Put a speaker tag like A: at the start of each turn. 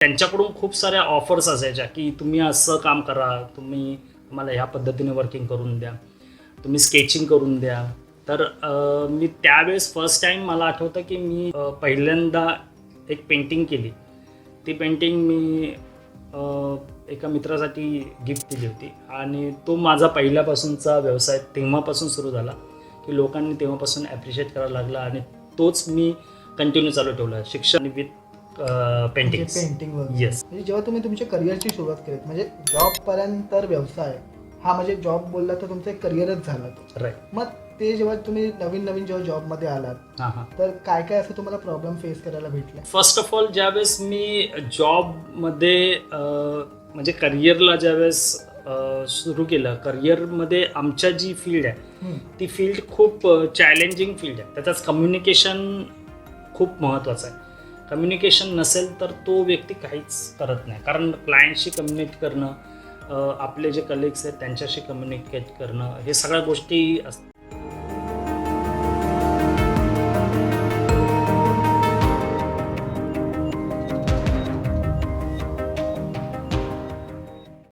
A: त्यांच्याकडून खूप साऱ्या ऑफर्स असायच्या की तुम्ही असं काम करा, तुम्हाला ह्या पद्धतीने वर्किंग करून द्या, तुम्ही स्केचिंग करून द्या. तर मी त्यावेळेस फर्स्ट टाईम मला आठवतं की मी पहिल्यांदा एक पेंटिंग केली. ती पेंटिंग मी एका मित्रासाठी गिफ्ट दिली होती आणि तो माझा पहिल्यापासूनचा व्यवसाय तेव्हापासून सुरू झाला की लोकांनी तेव्हापासून ॲप्रिशिएट करायला लागला आणि तोच मी कंटिन्यू चालू ठेवला, शिक्षण विथ पेंटिंग. येस.
B: म्हणजे जेव्हा तुम्ही तुमच्या करिअरची सुरुवात केलीत म्हणजे जॉबपर्यंत तर व्यवसाय हा म्हणजे जॉब बोलला तर तुमचं एक करिअरच झालं.
A: राईट.
B: मग ते जेव्हा तुम्ही नवीन जेव्हा जॉबमध्ये आलात तर काय काय असं तुम्हाला प्रॉब्लेम फेस करायला भेटले?
A: फर्स्ट ऑफ ऑल ज्यावेळेस मी जॉबमध्ये म्हणजे करिअरला ज्यावेळेस सुरू केलं, करिअरमध्ये आमच्या जी फील्ड आहे ती फील्ड खूप चॅलेंजिंग फील्ड आहे. त्याचाच कम्युनिकेशन खूप महत्त्वाचं आहे. कम्युनिकेशन नसेल तर तो व्यक्ती काहीच करत नाही. कारण क्लायंटशी कम्युनिकेट करणं, आपले जे कलिग्स आहेत त्यांच्याशी कम्युनिकेट करणं, हे सगळ्या गोष्टी असतात.